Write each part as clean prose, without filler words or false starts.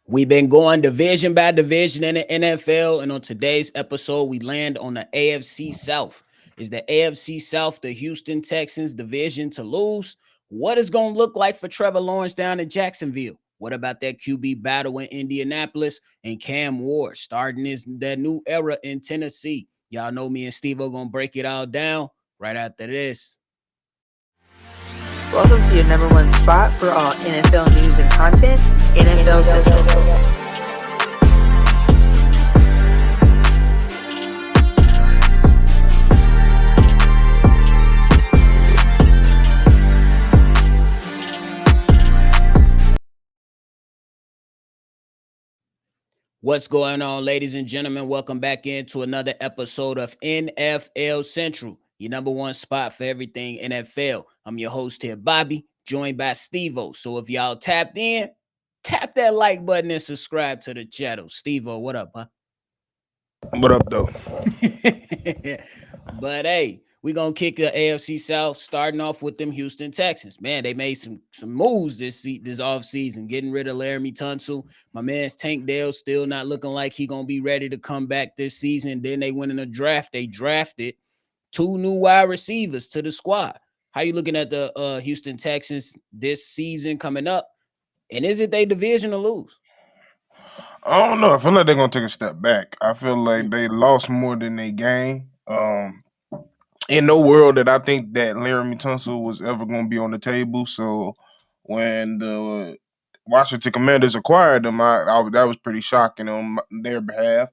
We've been going division by division in the NFL, and on today's episode, we land on the AFC South. Is the AFC South the Houston Texans division to lose? What is going to look like for Trevor Lawrence down in Jacksonville? What about that QB battle in Indianapolis and Cam Ward starting that new era in Tennessee? Y'all know me and Stevo gonna break it all down right after this. Welcome to your number one spot for all NFL news and content, NFL Central. What's going on, ladies and gentlemen? Welcome back into another episode of NFL Central, your number one spot for everything NFL. I'm your host here, Bobby, joined by Stevo. So if y'all tapped in, tap that like button and subscribe to the channel. Stevo, what up, huh? What up, though? But hey, we're gonna kick the AFC South, starting off with them Houston Texans. Man, they made some moves this offseason, getting rid of Laramie Tunsil. My man's Tank Dell still not looking like he gonna be ready to come back this season. Then they went in a draft. They drafted two new wide receivers to the squad. How you looking at the Houston Texans this season coming up? And is it their division to lose? I don't know. I feel like they're gonna take a step back. I feel like they lost more than they gained. In no world that I think that Laramie Tunsil was ever gonna be on the table. So when the Washington Commanders acquired them, that was pretty shocking on their behalf.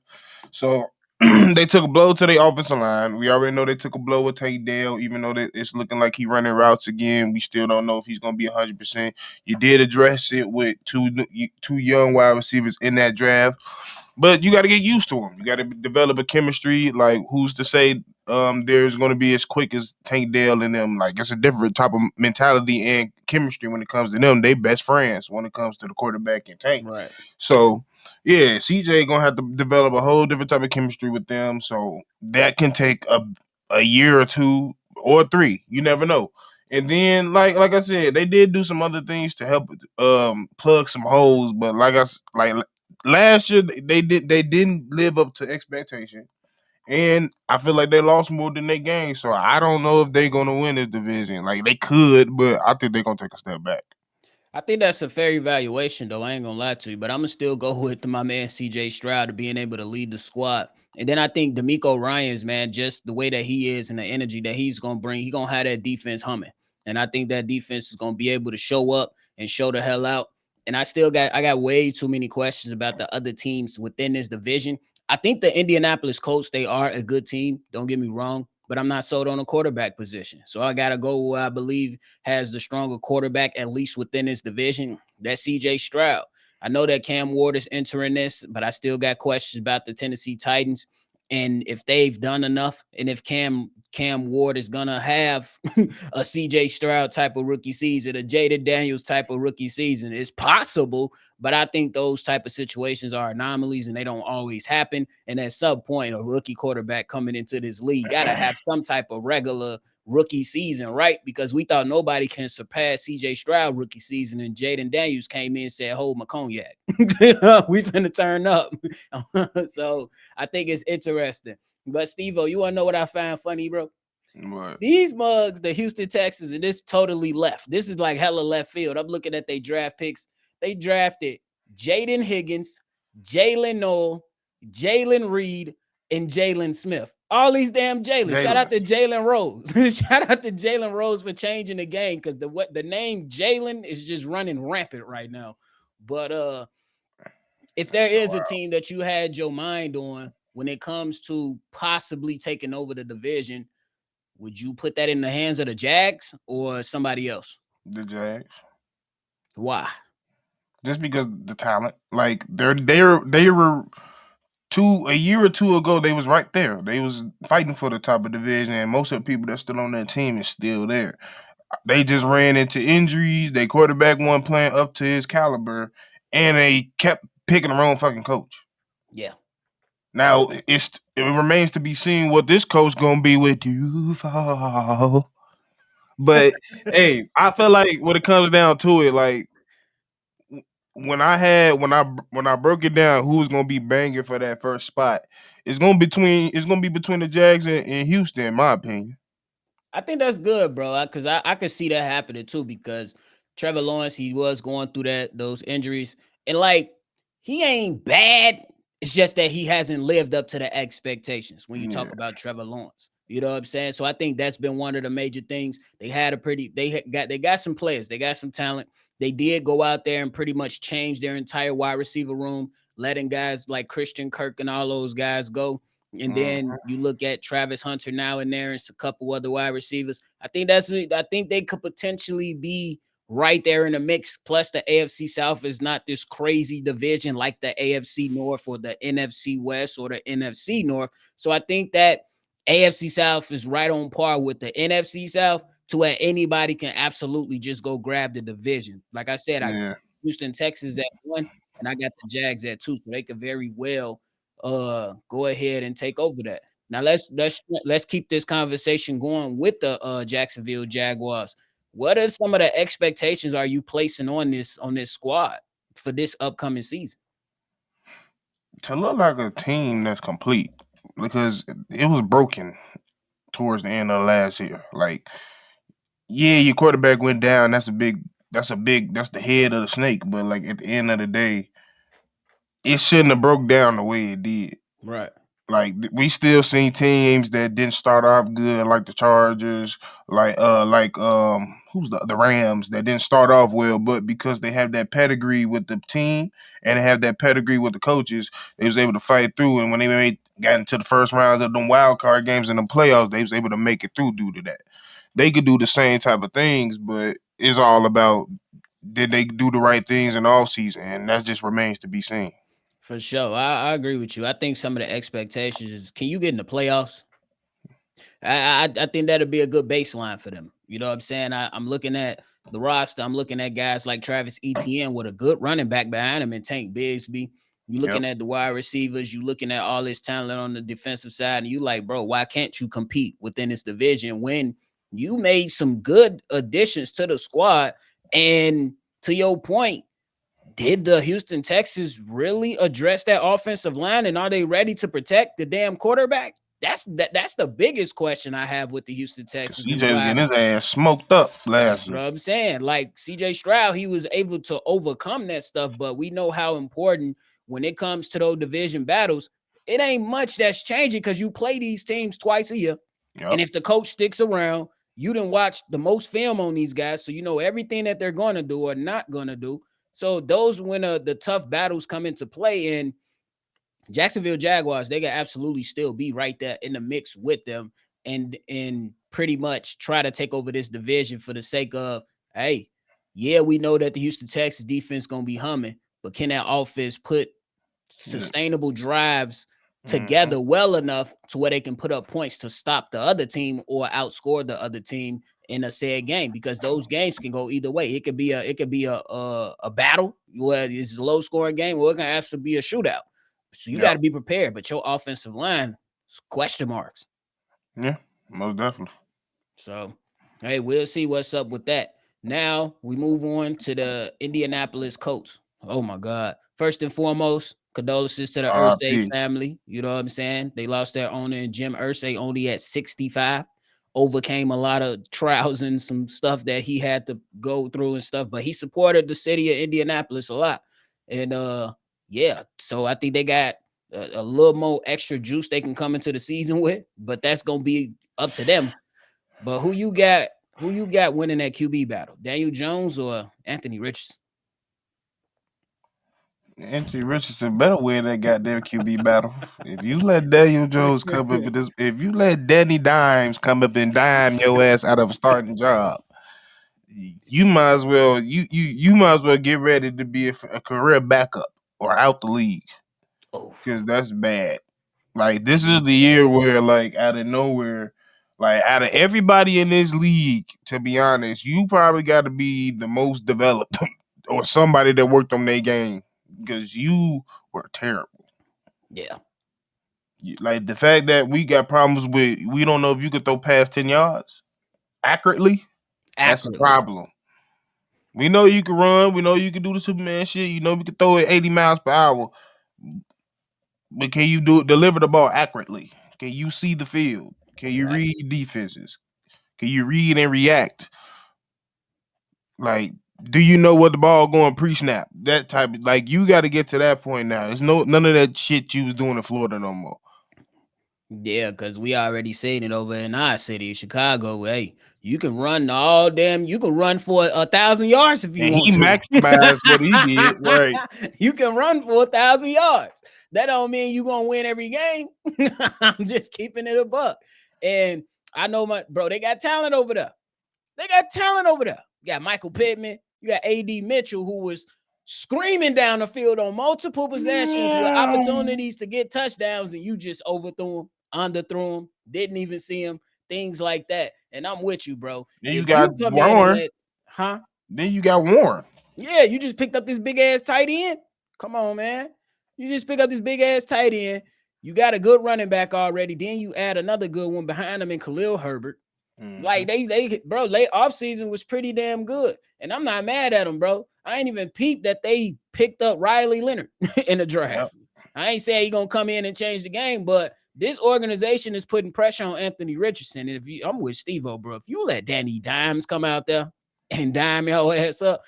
So they took a blow to the offensive line. We already know they took a blow with Tank Dell, even though it's looking like he's running routes again. We still don't know if he's going to be 100%. You did address it with two young wide receivers in that draft, but you got to get used to them. You got to develop a chemistry. Like, who's to say there's going to be as quick as Tank Dell and them? Like, it's a different type of mentality and chemistry when it comes to them. They best friends when it comes to the quarterback and Tank. Right. So, yeah, CJ gonna have to develop a whole different type of chemistry with them. So that can take a year or two or three. You never know. And then, like I said, they did do some other things to help plug some holes. But like last year, they didn't live up to expectation. And I feel like they lost more than they gained. So I don't know if they're gonna win this division. Like, they could, but I think they're gonna take a step back. I think that's a fair evaluation, though. I ain't gonna lie to you, but I'm gonna still go with my man CJ Stroud to being able to lead the squad. And then I think D'Amico Ryans, man, just the way that he is and the energy that he's gonna bring, he's gonna have that defense humming. And I think that defense is gonna be able to show up and show the hell out. And I got way too many questions about the other teams within this division. I think the Indianapolis Colts, they are a good team. Don't get me wrong, but I'm not sold on the quarterback position. So I got to go where I believe has the stronger quarterback, at least within this division. That's CJ Stroud. I know that Cam Ward is entering this, but I still got questions about the Tennessee Titans and if they've done enough, and if Cam Ward is gonna have a CJ Stroud type of rookie season, a Jaden Daniels type of rookie season. It's possible, but I think those type of situations are anomalies and they don't always happen. And at some point, a rookie quarterback coming into this league gotta have some type of regular rookie season, right? Because we thought nobody can surpass CJ Stroud rookie season, and Jaden Daniels came in and said, "Hold my cognac, we finna turn up." So I think it's interesting. But Stevo, you want to know what I find funny, bro? What? These mugs, the Houston Texans, and this totally left. This is like hella left field. I'm looking at their draft picks. They drafted Jaden Higgins, Jalen Noel, Jalen Reed, and Jalen Smith. All these damn Jalen. Shout out to Jalen Rose. Shout out to Jalen Rose for changing the game, because the name Jalen is just running rampant right now. But if there is a team that you had your mind on when it comes to possibly taking over the division, would you put that in the hands of the Jags or somebody else? The Jags. Why? Just because the talent. Like, they were a year or two ago, they was right there. They was fighting for the top of the division, and most of the people that's still on that team is still there. They just ran into injuries. Their quarterback wasn't playing up to his caliber, and they kept picking the wrong fucking coach. Yeah. Now it remains to be seen what this coach gonna be with Duval. But hey, I feel like when it comes down to it, like, when I broke it down, who's gonna be banging for that first spot? It's gonna be between the Jags and Houston, in my opinion. I think that's good, bro. Because I could see that happening too. Because Trevor Lawrence, he was going through those injuries, and like he ain't bad. It's just that he hasn't lived up to the expectations when you talk Yeah. about Trevor Lawrence. You know what I'm saying? So I think that's been one of the major things. They had a pretty they got some players, they got some talent. They did go out there and pretty much change their entire wide receiver room, letting guys like Christian Kirk and all those guys go. And then Mhm. you look at Travis Hunter now and there and a couple other wide receivers. I think they could potentially be right there in the mix. Plus, the AFC South is not this crazy division like the AFC North or the NFC West or the NFC North. So I think that AFC South is right on par with the NFC South to where anybody can absolutely just go grab the division. Like I said, I Yeah. Houston, Texas at one, and I got the Jags at two. So they could very well go ahead and take over that. Now let's keep this conversation going with the Jacksonville Jaguars. What are some of the expectations are you placing on this squad for this upcoming season? To look like a team that's complete because it was broken towards the end of last year. Like, yeah, your quarterback went down. That's the head of the snake. But like at the end of the day, it shouldn't have broke down the way it did. Right. Like we still seen teams that didn't start off good, like the Chargers, who's the Rams that didn't start off well, but because they have that pedigree with the team and they have that pedigree with the coaches, they was able to fight through. And when got into the first rounds of them wild card games in the playoffs, they was able to make it through due to that. They could do the same type of things, but it's all about did they do the right things in all season, and that just remains to be seen. For sure. I agree with you. I think some of the expectations is can you get in the playoffs? I think that'd be a good baseline for them. You know what I'm saying? I'm looking at the roster. I'm looking at guys like Travis Etienne with a good running back behind him and Tank Bigsby. You looking Yep. at the wide receivers. You looking at all this talent on the defensive side, and you like, bro, why can't you compete within this division when you made some good additions to the squad? And to your point, did the Houston Texans really address that offensive line, and are they ready to protect the damn quarterback? That's the biggest question I have with the Houston Texans and CJ's why. getting his ass smoked up That's last what year. I'm saying. Like CJ Stroud, he was able to overcome that stuff, but we know how important when it comes to those division battles, it ain't much that's changing because you play these teams twice a year. And Yep. if the coach sticks around, you didn't watch the most film on these guys, so you know everything that they're going to do or not going to do. So those when the tough battles come into play, and Jacksonville Jaguars, they can absolutely still be right there in the mix with them and pretty much try to take over this division for the sake of, hey, yeah, we know that the Houston Texas defense gonna be humming, but can that offense put Yeah. sustainable drives Mhm. together well enough to where they can put up points to stop the other team or outscore the other team in a said game? Because those games can go either way. It could be a battle where it's a low scoring game, or it can actually be a shootout. So you got Yep. to be prepared. But your offensive line question marks. Yeah. Most definitely. So, hey, we'll see what's up with that. Now we move on to the Indianapolis Colts. Oh my God. First and foremost, condolences to the Ursay R.I.P. family. You know what I'm saying? They lost their owner, Jim Ursay, only at 65. Overcame a lot of trials and some stuff that he had to go through and stuff, but he supported the city of Indianapolis a lot. And yeah, so I think they got a little more extra juice they can come into the season with, but that's gonna be up to them. But who you got? Who you got winning that QB battle? Daniel Jones or Anthony Richardson? Anthony Richardson better win that goddamn QB battle. If you let Daniel Jones come up with this, if you let Danny Dimes come up and dime your ass out of a starting job, you might as well get ready to be a career backup or out the league Oh, because that's bad. Like this is mm, the year where, like, out of nowhere, like out of everybody in this league, to be honest, you probably got to be the most developed or somebody that worked on their game because you were terrible. yeah, Like the fact that we got problems with, we don't know if you could throw past 10 yards accurately. That's a accurately. problem. We know you can run. We know you can do the Superman shit. You know we can throw it 80 miles per hour. But can you deliver the ball accurately? Can you see the field? Can you Exactly. read defenses? Can you read and react? Like, do you know what the ball going pre-snap? That type of, like, you got to get to that point now. There's none of that shit you was doing in Florida no more. Yeah, because we already seen it over in our city, Chicago. Hey, you can run all damn. You can run for 1,000 yards if you And want he to. maximized what he did, right? You can run for 1,000 yards. That don't mean you gonna win every game. I'm just keeping it a buck. And I know my bro, they got talent over there. They got talent over there. You got Michael Pittman. You got A.D. Mitchell, who was screaming down the field on multiple possessions with Yeah. opportunities to get touchdowns, and you just overthrew him, underthrew him, didn't even see him, things like that. And I'm with you, bro. Then you If got you come in and Warren. let, huh? Then you got Warren. Yeah, you just picked up this big ass tight end. Come on, man. You just pick up this big ass tight end. You got a good running back already. Then you add another good one behind him in Khalil Herbert. Like bro, late offseason was pretty damn good. And I'm not mad at them, bro. I ain't even peeped that they picked up Riley Leonard in the draft. Yep. I ain't saying he gonna come in and change the game, but this organization is putting pressure on Anthony Richardson. And I'm with Stevo, bro. If you let Danny Dimes come out there and dime your ass up,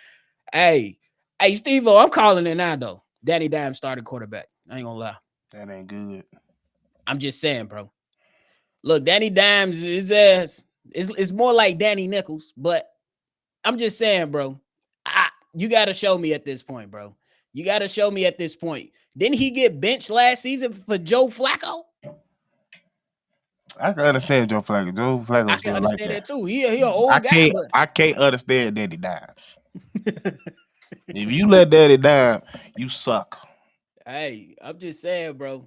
hey, Stevo, I'm calling it now though. Danny Dimes started quarterback. I ain't gonna lie. That ain't good. I'm just saying, bro. Look, Danny Dimes is ass. It's more like Danny Nichols, but I'm just saying, bro. You got to show me at this point, bro. You got to show me at this point. Didn't he get benched last season for Joe Flacco? I can understand Joe Flacco. Joe I Flacco's can still like understand that. that too. He an old guy, but I can't understand Daddy Dime. If you let Daddy Dime, you suck. hey, I'm just saying, bro.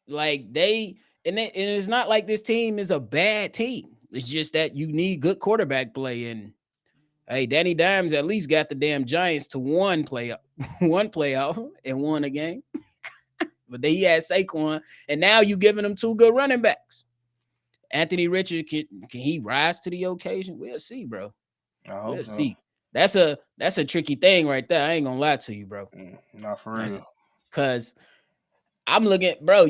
Like and it's not like this team is a bad team. It's just that you need good quarterback play. And hey, Danny Dimes at least got the damn Giants to one playoff and won a game. But then he had Saquon, and now you giving him two good running backs. Anthony Richard, can he rise to the occasion? We'll see, bro. I hope We'll so. see. That's a tricky thing right there. I ain't gonna lie to you, bro. Not for real. Because I'm looking, bro.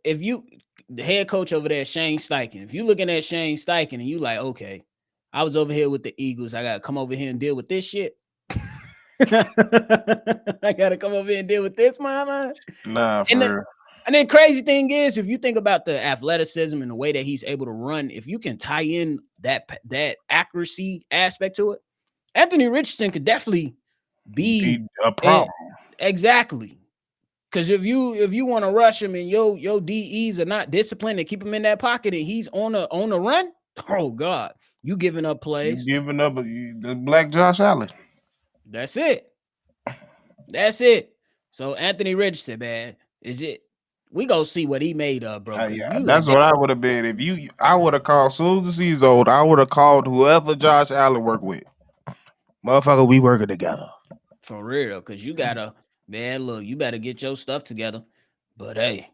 If you the head coach over there, Shane Steichen. If you looking at Shane Steichen and you like, okay, I was over here with the Eagles. I gotta come over here and deal with this shit. I gotta come over here and deal with this, mama. Nah, for And real. and then crazy thing is, if you think about the athleticism and the way that he's able to run, if you can tie in that accuracy aspect to it, Anthony Richardson could definitely be Be a problem. exactly. Because if you want to rush him and your DEs are not disciplined and keep him in that pocket and he's on a run, oh God, you giving up You plays. giving up the black Josh Allen. That's it. That's it. So Anthony Richardson, man, is it? We gonna see what he made of, bro. Because Yeah, you let that's what I would have been. I would have called, as soon as the season's old, I would have called whoever Josh Allen worked with. Motherfucker, we working together. for real, because you gotta, man. Look, you better get your stuff together. But hey,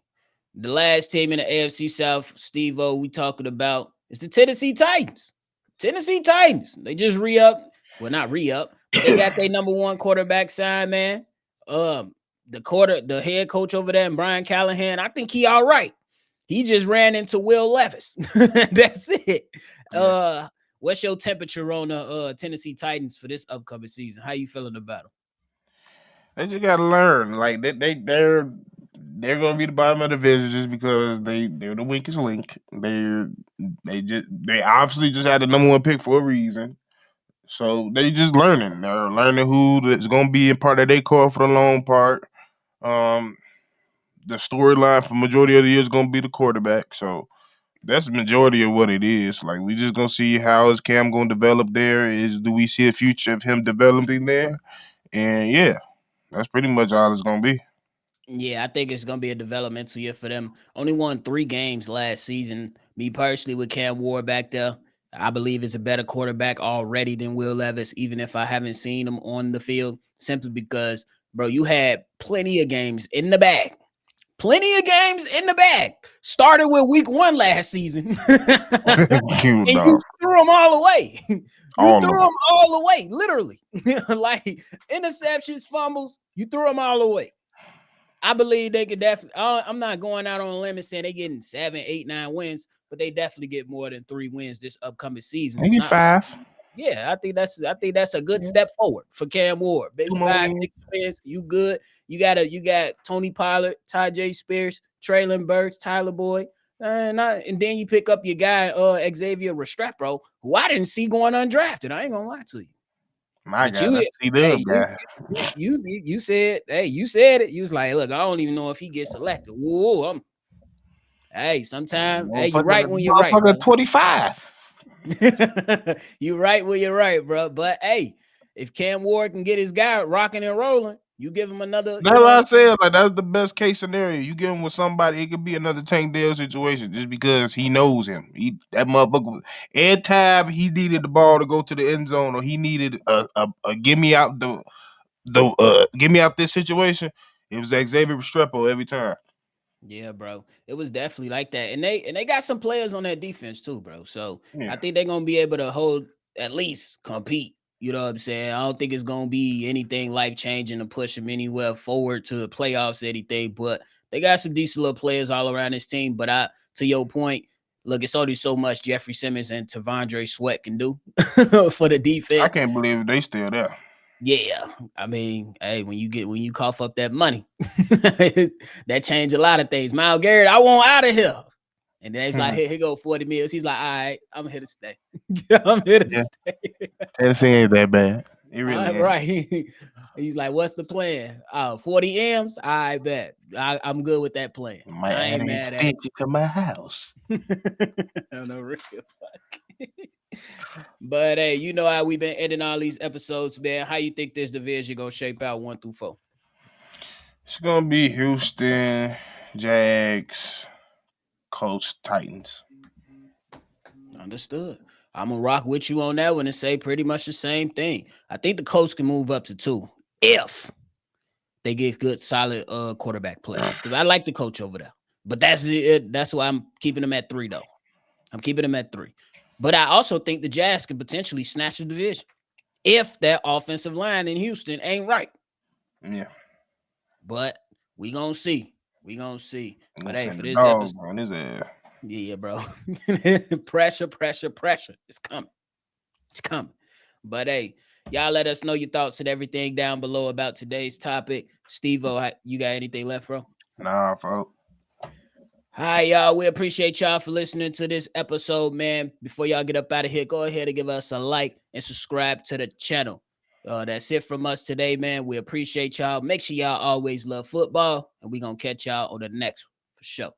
the last team in the AFC South, Stevo, we talking about is the Tennessee Titans. Tennessee Titans. They just re-up. Well, not re-up, but they got their number one quarterback signed, man. The head coach over there, and Brian Callahan, I think he all right. He just ran into Will Levis. That's it. Yeah. What's your temperature on the Tennessee Titans for this upcoming season? How you feeling about them? They just gotta learn. Like they're gonna be the bottom of the division just because they're the weakest link. They obviously just had the number one pick for a reason. So they just learning. They're learning who is gonna be a part of their core for the long part. Um, the storyline for majority of the year is gonna be the quarterback. So that's the majority of what it is. Like, we just gonna see how is Cam gonna develop there. Do we see a future of him developing there? And yeah, that's pretty much all it's gonna be. Yeah, I think it's gonna be a developmental year for them. Only won 3 games last season. Me personally, with Cam Ward back there, I believe is a better quarterback already than Will Levis, even if I haven't seen him on the field, simply because, bro, you had plenty of games in the bag. plenty of games in the bag. Started with week 1 last season. And you threw them all away. You threw them all away, literally. Like interceptions, fumbles, you threw them all away. I believe they could definitely. I'm not going out on a limb and saying they getting 7, 8, 9 wins, but they definitely get more than 3 wins this upcoming season. Maybe 5. Yeah, I think that's a good step forward for Cam Ward. Maybe 5, 6 wins. You good. You got Tony Pollard, Tajay Spears, Traylon Burks, Tyler Boyd. And then you pick up your guy, Xavier Restrepo, who I didn't see going undrafted. I ain't gonna lie to you. My God, you said, hey, you said it. You was like, look, I don't even know if he gets selected. Whoa, sometimes, hey, you're right when you're right. 25. You're right when you're right, bro. But hey, if Cam Ward can get his guy rocking and rolling, you give him another. That's what I said. Like, that's the best case scenario. You give him with somebody, it could be another Tank Dell situation just because he knows him. That motherfucker. Every time he needed the ball to go to the end zone, or he needed a give me out give me out this situation, it was Xavier Restrepo every time. Yeah, bro. It was definitely like that. And they got some players on that defense too, bro. So I think they're gonna be able to hold, at least compete. You know what I'm saying? I don't think it's gonna be anything life-changing to push them anywhere forward to the playoffs or anything, but they got some decent little players all around this team. But to your point, look, it's only so much Jeffrey Simmons and Tavondre Sweat can do for the defense. I can't believe they still there. Yeah, I mean, hey, when you cough up that money, that changed a lot of things. Myles Garrett, I want out of here. And then he's like, here go 40 mils. He's like, all right, I'm here to stay. I'm here to stay. Tennessee ain't that bad. It really ain't. Right. He's like, what's the plan? 40 M's? I bet. I'm good with that plan. I ain't mad at you to my house. No real fuck. But hey, you know how we've been ending all these episodes, man. How you think this division gonna shape out 1 through 4? It's gonna be Houston, Jags, Colts, Titans. Understood. I'm gonna rock with you on that one and say pretty much the same thing. I think the Colts can move up to 2 if they get good, solid quarterback play. Because I like the coach over there. But that's it. That's why I'm keeping them at 3, though. I'm keeping them at 3. But I also think the Jazz can potentially snatch the division if that offensive line in Houston ain't right. Yeah. But we gonna see. But hey, for this episode, yeah, bro. pressure. It's coming. But hey, y'all let us know your thoughts and everything down below about today's topic. Stevo, you got anything left, bro? Nah, folks. Hi, y'all. We appreciate y'all for listening to this episode, man. Before y'all get up out of here, go ahead and give us a like and subscribe to the channel. That's it from us today, man. We appreciate y'all. Make sure y'all always love football, and we're going to catch y'all on the next one for sure.